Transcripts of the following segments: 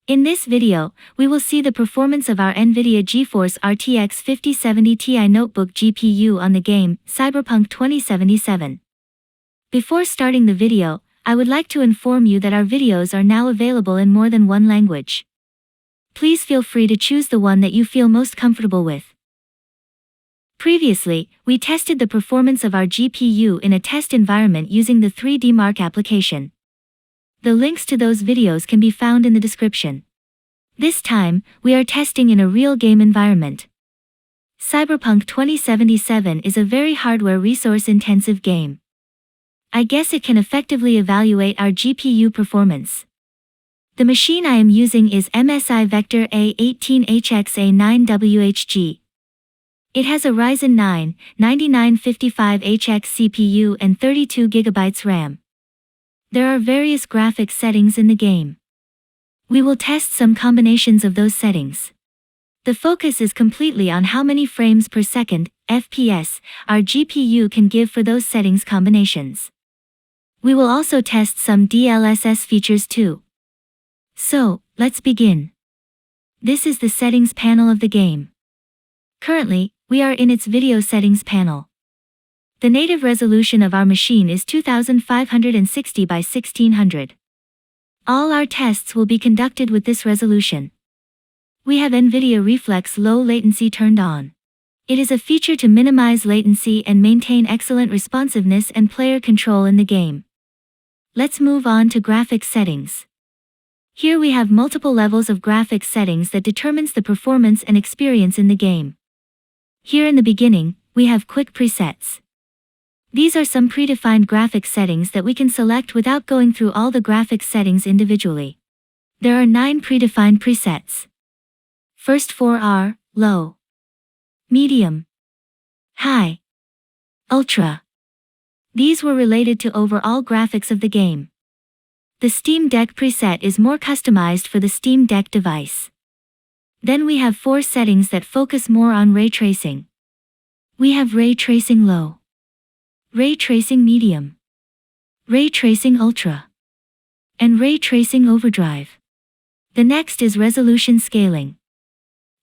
In this video, we will see the performance of our Nvidia GeForce RTX 5070Ti notebook GPU on the game, Cyberpunk 2077. Before starting the video, I would like to inform you that our videos are now available in more than one language. Please feel free to choose the one that you feel most comfortable with. Previously, we tested the performance of our GPU in a test environment using the 3D Mark application. The links to those videos can be found in the description. This time, we are testing in a real game environment. Cyberpunk 2077 is a very hardware resource-intensive game. I guess it can effectively evaluate our GPU performance. The machine I am using is MSI A18 HX A9WHG. It has a Ryzen 9 9955HX CPU and 32GB RAM. There are various graphics settings in the game. We will test some combinations of those settings. The focus is completely on how many frames per second, FPS, our GPU can give for those settings combinations. We will also test some DLSS features too. So, let's begin. This is the settings panel of the game. Currently, we are in its video settings panel. The native resolution of our machine is 2560 by 1600. All our tests will be conducted with this resolution. We have Nvidia Reflex Low Latency turned on. It is a feature to minimize latency and maintain excellent responsiveness and player control in the game. Let's move on to graphics settings. Here we have multiple levels of graphics settings that determines the performance and experience in the game. Here in the beginning, we have quick presets. These are some predefined graphics settings that we can select without going through all the graphics settings individually. There are 9 predefined presets. First 4 are low, medium, high, ultra. These were related to overall graphics of the game. The Steam Deck preset is more customized for the Steam Deck device. Then we have 4 settings that focus more on ray tracing. We have ray tracing low, ray tracing medium, ray tracing ultra, and ray tracing overdrive. The next is resolution scaling.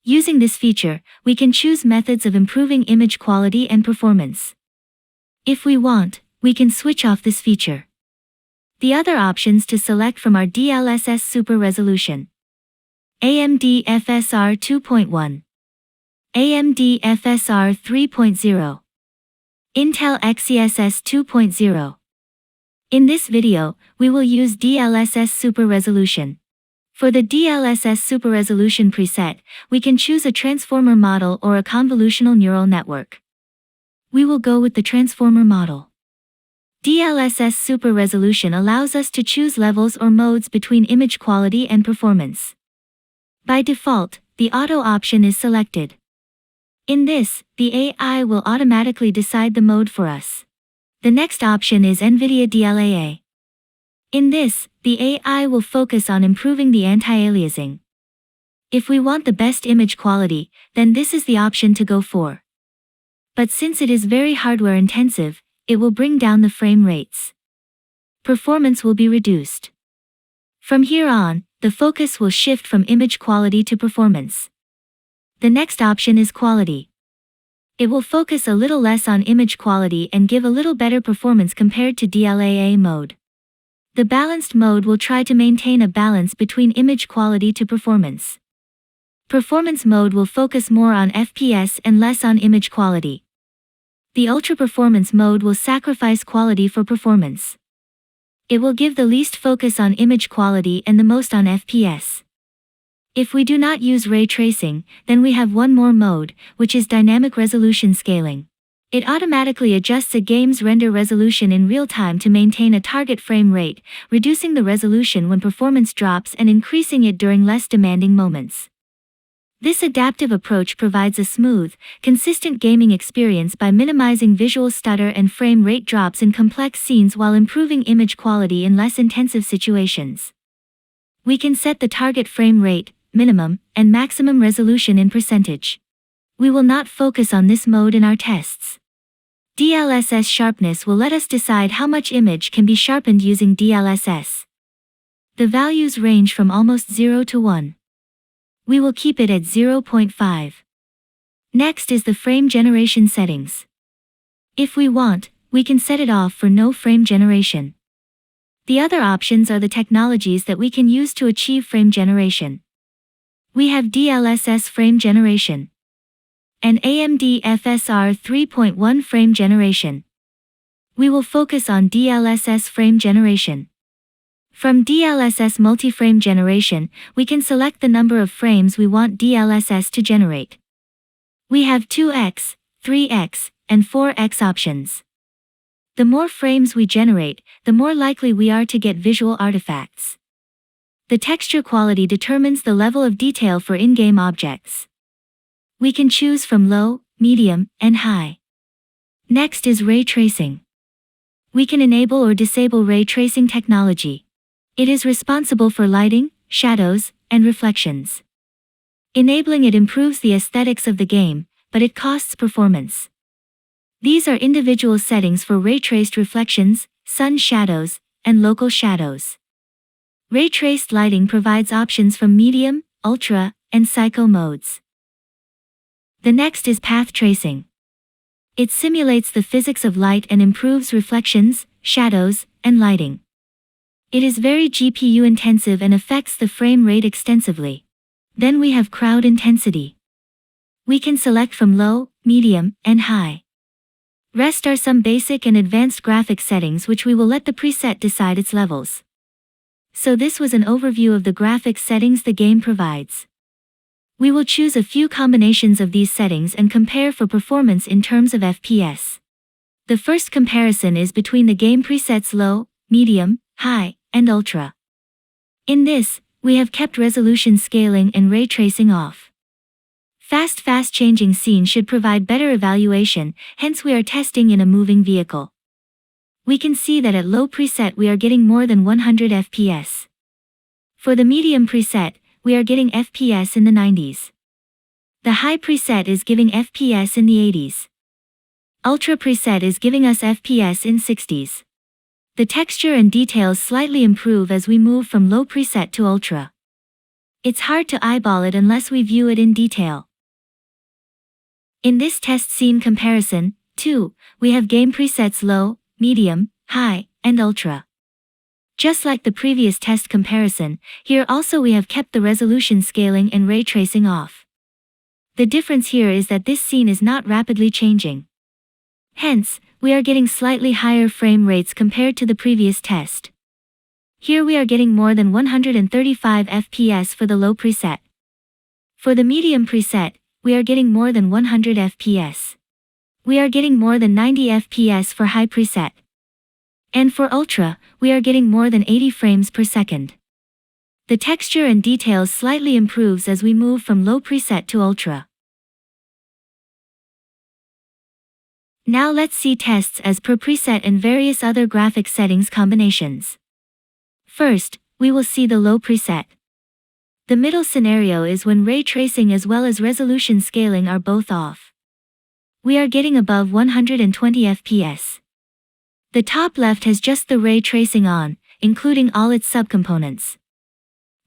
Using this feature, we can choose methods of improving image quality and performance. If we want, we can switch off this feature. The other options to select from are DLSS Super Resolution, AMD FSR 2.1, AMD FSR 3.0, Intel XeSS 2.0. In this video, we will use DLSS Super Resolution. For the DLSS Super Resolution preset, we can choose a transformer model or a convolutional neural network. We will go with the transformer model. DLSS Super Resolution allows us to choose levels or modes between image quality and performance. By default, the auto option is selected. In this, the AI will automatically decide the mode for us. The next option is Nvidia DLAA. In this, the AI will focus on improving the anti-aliasing. If we want the best image quality, then this is the option to go for. But since it is very hardware intensive, it will bring down the frame rates. Performance will be reduced. From here on, the focus will shift from image quality to performance. The next option is quality. It will focus a little less on image quality and give a little better performance compared to DLAA mode. The balanced mode will try to maintain a balance between image quality to performance. Performance mode will focus more on FPS and less on image quality. The ultra performance mode will sacrifice quality for performance. It will give the least focus on image quality and the most on FPS. If we do not use ray tracing, then we have one more mode, which is dynamic resolution scaling. It automatically adjusts a game's render resolution in real time to maintain a target frame rate, reducing the resolution when performance drops and increasing it during less demanding moments. This adaptive approach provides a smooth, consistent gaming experience by minimizing visual stutter and frame rate drops in complex scenes while improving image quality in less intensive situations. We can set the target frame rate, minimum, and maximum resolution in percentage. We will not focus on this mode in our tests. DLSS sharpness will let us decide how much image can be sharpened using DLSS. The values range from almost 0 to 1. We will keep it at 0.5. Next is the frame generation settings. If we want, we can set it off for no frame generation. The other options are the technologies that we can use to achieve frame generation. We have DLSS frame generation and AMD FSR 3.1 frame generation. We will focus on DLSS frame generation. From DLSS multi-frame generation, we can select the number of frames we want DLSS to generate. We have 2x, 3x, and 4x options. The more frames we generate, the more likely we are to get visual artifacts. The texture quality determines the level of detail for in-game objects. We can choose from low, medium, and high. Next is ray tracing. We can enable or disable ray tracing technology. It is responsible for lighting, shadows, and reflections. Enabling it improves the aesthetics of the game, but it costs performance. These are individual settings for ray-traced reflections, sun shadows, and local shadows. Ray-traced lighting provides options from medium, ultra, and psycho modes. The next is path tracing. It simulates the physics of light and improves reflections, shadows, and lighting. It is very GPU intensive and affects the frame rate extensively. Then we have crowd intensity. We can select from low, medium, and high. Rest are some basic and advanced graphics settings which we will let the preset decide its levels. So this was an overview of the graphics settings the game provides. We will choose a few combinations of these settings and compare for performance in terms of FPS. The first comparison is between the game presets low, medium, high, and ultra. In this, we have kept resolution scaling and ray tracing off. Fast changing scene should provide better evaluation, hence we are testing in a moving vehicle. We can see that at low preset we are getting more than 100 FPS. For the medium preset, we are getting FPS in the 90s. The high preset is giving FPS in the 80s. Ultra preset is giving us FPS in 60s. The texture and details slightly improve as we move from low preset to ultra. It's hard to eyeball it unless we view it in detail. In this test scene comparison, too, we have game presets low, medium, high, and ultra. Just like the previous test comparison, here also we have kept the resolution scaling and ray tracing off. The difference here is that this scene is not rapidly changing. Hence, we are getting slightly higher frame rates compared to the previous test. Here we are getting more than 135 FPS for the low preset. For the medium preset, we are getting more than 100 FPS. We are getting more than 90 FPS for high preset. And for ultra, we are getting more than 80 frames per second. The texture and details slightly improves as we move from low preset to ultra. Now let's see tests as per preset and various other graphics settings combinations. First, we will see the low preset. The middle scenario is when ray tracing as well as resolution scaling are both off. We are getting above 120 FPS. The top left has just the ray tracing on, including all its subcomponents.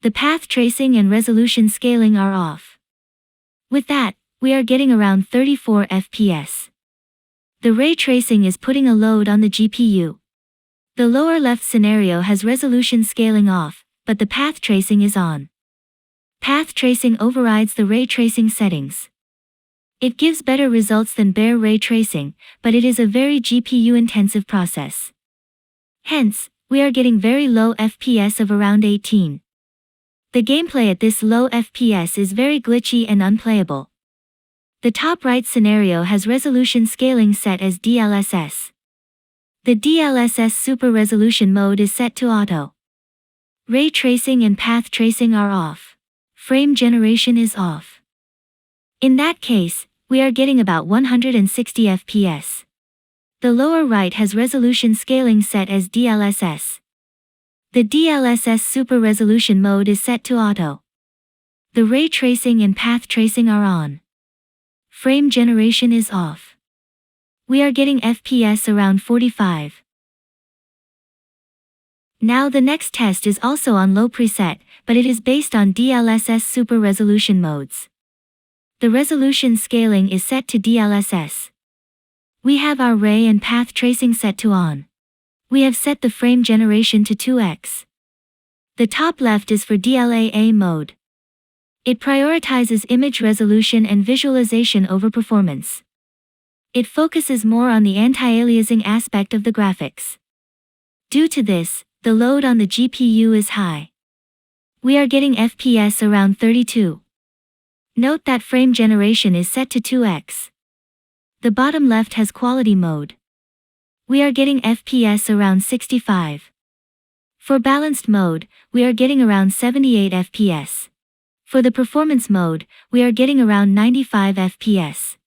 The path tracing and resolution scaling are off. With that, we are getting around 34 FPS. The ray tracing is putting a load on the GPU. The lower left scenario has resolution scaling off, but the path tracing is on. Path tracing overrides the ray tracing settings. It gives better results than bare ray tracing, but it is a very GPU-intensive process. Hence, we are getting very low FPS of around 18. The gameplay at this low FPS is very glitchy and unplayable. The top right scenario has resolution scaling set as DLSS. The DLSS Super Resolution mode is set to auto. Ray tracing and path tracing are off. Frame generation is off. In that case, we are getting about 160 FPS. The lower right has resolution scaling set as DLSS. The DLSS Super Resolution mode is set to auto. The ray tracing and path tracing are on. Frame generation is off. We are getting FPS around 45. Now the next test is also on low preset, but it is based on DLSS super resolution modes. The resolution scaling is set to DLSS. We have our ray and path tracing set to on. We have set the frame generation to 2x. The top left is for DLAA mode. It prioritizes image resolution and visualization over performance. It focuses more on the anti-aliasing aspect of the graphics. Due to this, the load on the GPU is high. We are getting FPS around 32. Note that frame generation is set to 2x. The bottom left has quality mode. We are getting FPS around 65. For balanced mode, we are getting around 78 FPS. For the performance mode, we are getting around 95 FPS.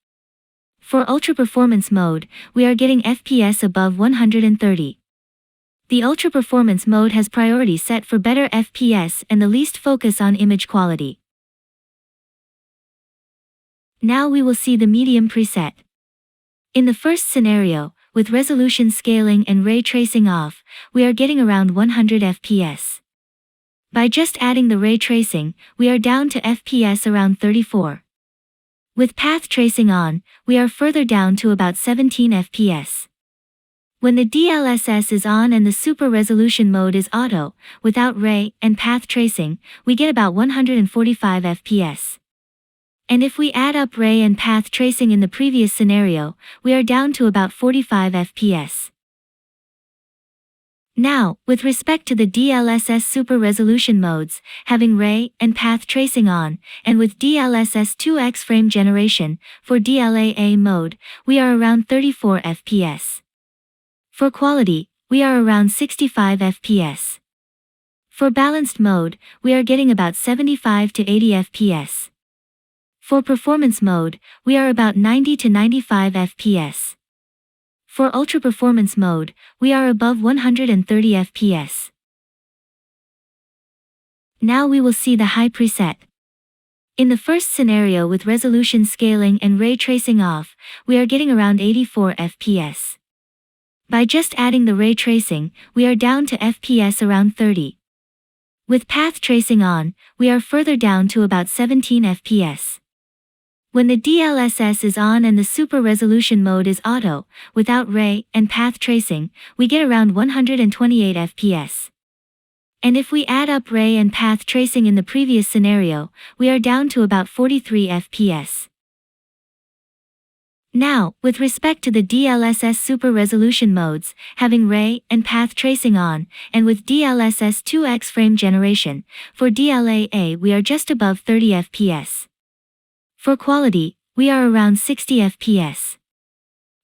For ultra performance mode, we are getting FPS above 130. The ultra performance mode has priority set for better FPS and the least focus on image quality. Now we will see the medium preset. In the first scenario, with resolution scaling and ray tracing off, we are getting around 100 FPS. By just adding the ray tracing, we are down to FPS around 34. With path tracing on, we are further down to about 17 FPS. When the DLSS is on and the super resolution mode is auto, without ray and path tracing, we get about 145 FPS. And if we add up ray and path tracing in the previous scenario, we are down to about 45 FPS. Now, with respect to the DLSS super resolution modes, having ray and path tracing on, and with DLSS 2x frame generation, for DLAA mode, we are around 34 FPS. For quality, we are around 65 FPS. For balanced mode, we are getting about 75 to 80 FPS. For performance mode, we are about 90 to 95 FPS. For ultra performance mode, we are above 130 FPS. Now we will see the high preset. In the first scenario with resolution scaling and ray tracing off, we are getting around 84 FPS. By just adding the ray tracing, we are down to FPS around 30. With path tracing on, we are further down to about 17 FPS. When the DLSS is on and the super resolution mode is auto, without ray and path tracing, we get around 128 FPS. And if we add up ray and path tracing in the previous scenario, we are down to about 43 FPS. Now, with respect to the DLSS super resolution modes, having ray and path tracing on, and with DLSS 2x frame generation, for DLAA we are just above 30 FPS. For quality, we are around 60 FPS.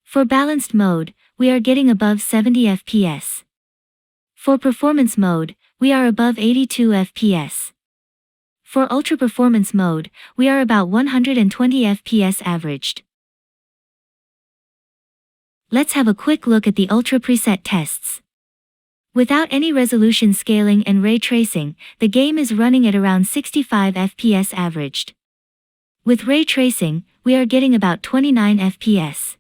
For balanced mode, we are getting above 70 FPS. For performance mode, we are above 82 FPS. For ultra performance mode, we are about 120 FPS averaged. Let's have a quick look at the ultra preset tests. Without any resolution scaling and ray tracing, the game is running at around 65 FPS averaged. With ray tracing, we are getting about 29 FPS.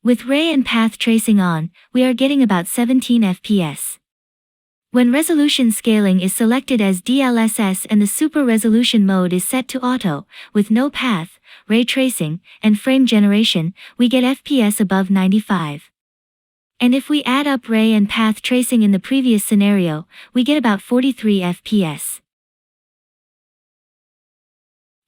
With ray and path tracing on, we are getting about 17 FPS. When resolution scaling is selected as DLSS and the super resolution mode is set to auto, with no path, ray tracing, and frame generation, we get FPS above 95. And if we add up ray and path tracing in the previous scenario, we get about 43 FPS.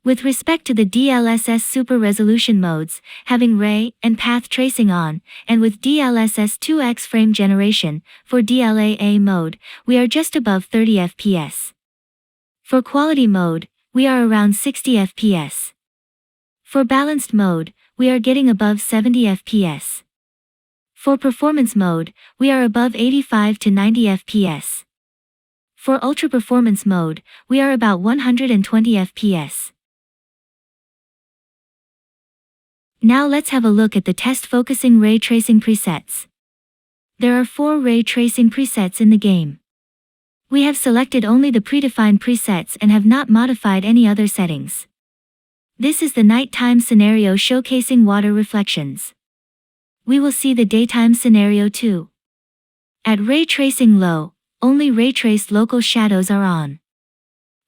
With respect to the DLSS super resolution modes, having ray and path tracing on, and with DLSS 2x frame generation, for DLAA mode, we are just above 30 FPS. For quality mode, we are around 60 FPS. For balanced mode, we are getting above 70 FPS. For performance mode, we are above 85 to 90 FPS. For ultra performance mode, we are about 120 FPS. Now let's have a look at the test focusing ray tracing presets. There are 4 ray tracing presets in the game. We have selected only the predefined presets and have not modified any other settings. This is the nighttime scenario showcasing water reflections. We will see the daytime scenario too. At ray tracing low, only ray-traced local shadows are on.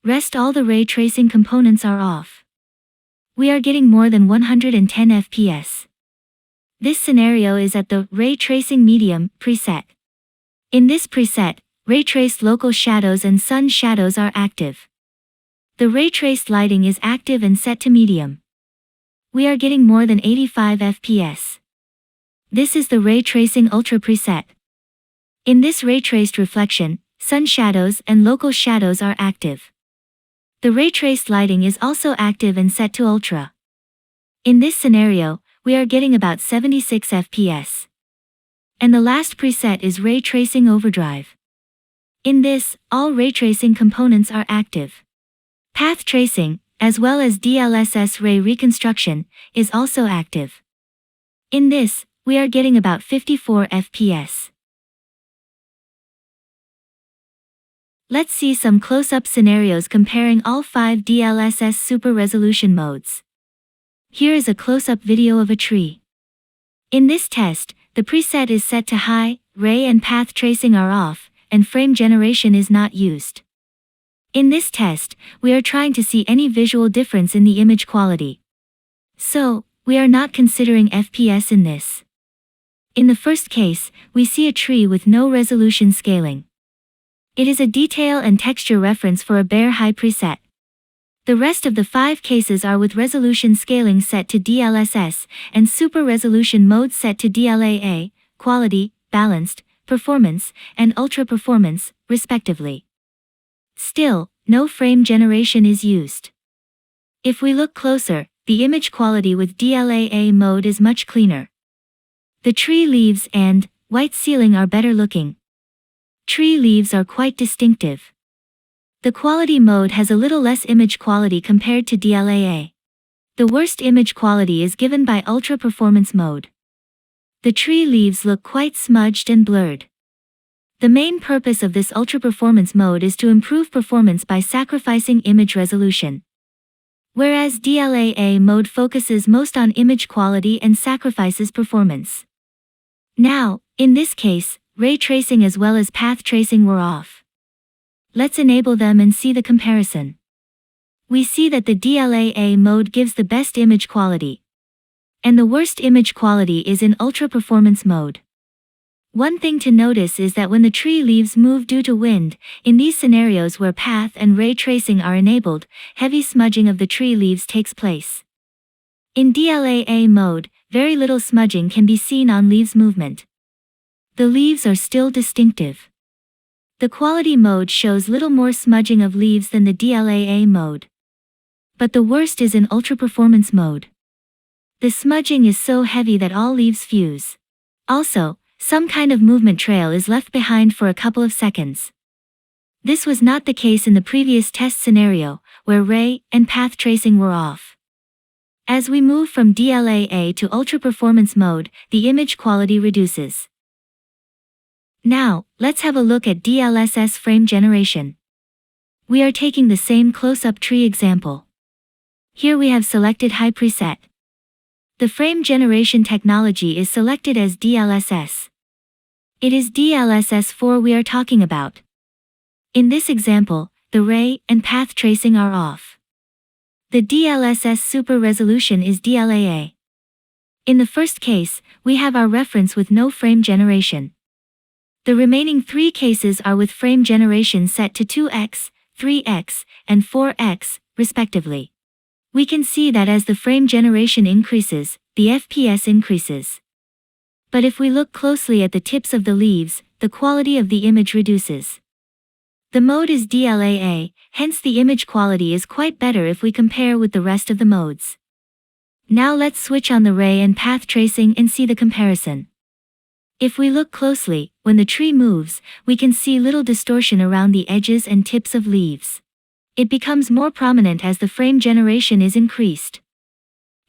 Rest all the ray tracing components are off. We are getting more than 110 FPS. This scenario is at the Ray Tracing Medium preset. In this preset, ray-traced local shadows and sun shadows are active. The ray-traced lighting is active and set to medium. We are getting more than 85 FPS. This is the Ray Tracing Ultra preset. In this ray-traced reflection, sun shadows and local shadows are active. The ray-traced lighting is also active and set to Ultra. In this scenario, we are getting about 76 FPS. And the last preset is Ray Tracing Overdrive. In this, all ray tracing components are active. Path tracing, as well as DLSS ray reconstruction, is also active. In this, we are getting about 54 FPS. Let's see some close-up scenarios comparing all 5 DLSS super resolution modes. Here is a close-up video of a tree. In this test, the preset is set to high, ray and path tracing are off, and frame generation is not used. In this test, we are trying to see any visual difference in the image quality. So, we are not considering FPS in this. In the first case, we see a tree with no resolution scaling. It is a detail and texture reference for a bare high preset. The rest of the 5 cases are with resolution scaling set to DLSS and super resolution mode set to DLAA, quality, balanced, performance, and ultra performance, respectively. Still, no frame generation is used. If we look closer, the image quality with DLAA mode is much cleaner. The tree leaves and white ceiling are better looking. Tree leaves are quite distinctive. The quality mode has a little less image quality compared to DLAA. The worst image quality is given by ultra performance mode. The tree leaves look quite smudged and blurred. The main purpose of this ultra performance mode is to improve performance by sacrificing image resolution. Whereas DLAA mode focuses most on image quality and sacrifices performance. Now, in this case, ray tracing as well as path tracing were off. Let's enable them and see the comparison. We see that the DLAA mode gives the best image quality. And the worst image quality is in ultra performance mode. One thing to notice is that when the tree leaves move due to wind, in these scenarios where path and ray tracing are enabled, heavy smudging of the tree leaves takes place. In DLAA mode, very little smudging can be seen on leaves movement. The leaves are still distinctive. The quality mode shows little more smudging of leaves than the DLAA mode. But the worst is in ultra performance mode. The smudging is so heavy that all leaves fuse. Also, some kind of movement trail is left behind for a couple of seconds. This was not the case in the previous test scenario, where ray and path tracing were off. As we move from DLAA to ultra performance mode, the image quality reduces. Now, let's have a look at DLSS frame generation. We are taking the same close-up tree example. Here we have selected high preset. The frame generation technology is selected as DLSS. It is DLSS 4 we are talking about. In this example, the ray and path tracing are off. The DLSS super resolution is DLAA. In the first case, we have our reference with no frame generation. The remaining 3 cases are with frame generation set to 2x, 3x, and 4x, respectively. We can see that as the frame generation increases, the FPS increases. But if we look closely at the tips of the leaves, the quality of the image reduces. The mode is DLAA, hence the image quality is quite better if we compare with the rest of the modes. Now let's switch on the ray and path tracing and see the comparison. If we look closely, when the tree moves, we can see little distortion around the edges and tips of leaves. It becomes more prominent as the frame generation is increased.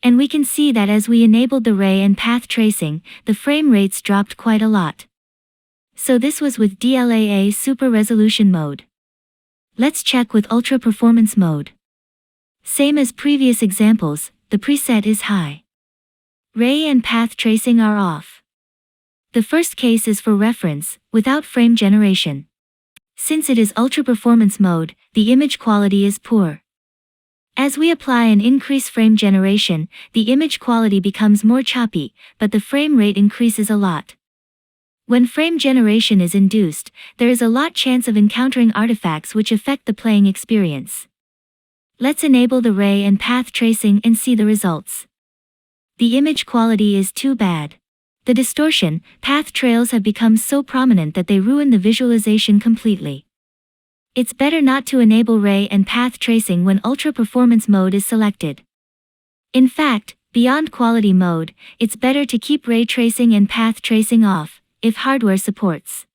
And we can see that as we enabled the ray and path tracing, the frame rates dropped quite a lot. So this was with DLAA super resolution mode. Let's check with ultra performance mode. Same as previous examples, the preset is high. Ray and path tracing are off. The first case is for reference, without frame generation. since it is ultra-performance mode, the image quality is poor. As we apply and increase frame generation, the image quality becomes more choppy, but the frame rate increases a lot. When frame generation is induced, there is a lot chance of encountering artifacts which affect the playing experience. Let's enable the ray and path tracing and see the results. The image quality is too bad. The distortion, path trails have become so prominent that they ruin the visualization completely. It's better not to enable ray and path tracing when ultra-performance mode is selected. In fact, beyond quality mode, it's better to keep ray tracing and path tracing off, if hardware supports.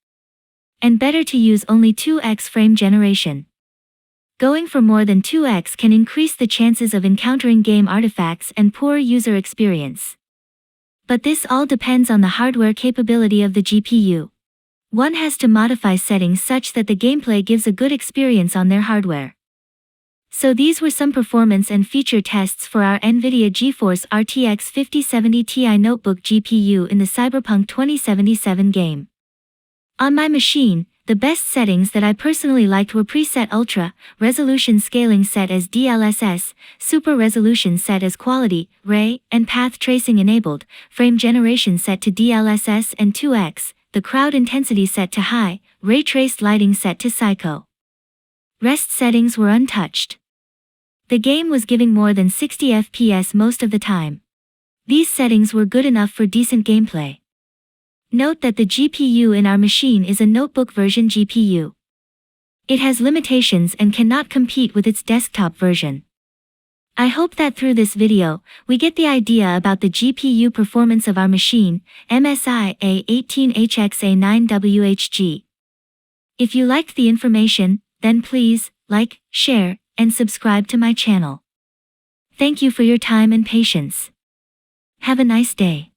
And better to use only 2x frame generation. Going for more than 2x can increase the chances of encountering game artifacts and poor user experience. But this all depends on the hardware capability of the GPU. One has to modify settings such that the gameplay gives a good experience on their hardware. So these were some performance and feature tests for our Nvidia GeForce RTX 5070 Ti notebook GPU in the Cyberpunk 2077 game. On my machine, the best settings that I personally liked were preset Ultra, resolution scaling set as DLSS, super resolution set as quality, ray, and path tracing enabled, frame generation set to DLSS and 2x, the crowd intensity set to high, ray traced lighting set to psycho. Rest settings were untouched. The game was giving more than 60 FPS most of the time. These settings were good enough for decent gameplay. Note that the GPU in our machine is a notebook version GPU. It has limitations and cannot compete with its desktop version. I hope that through this video, we get the idea about the GPU performance of our machine, MSI A18 HX A9WHG. If you liked the information, then please, like, share, and subscribe to my channel. Thank you for your time and patience. Have a nice day.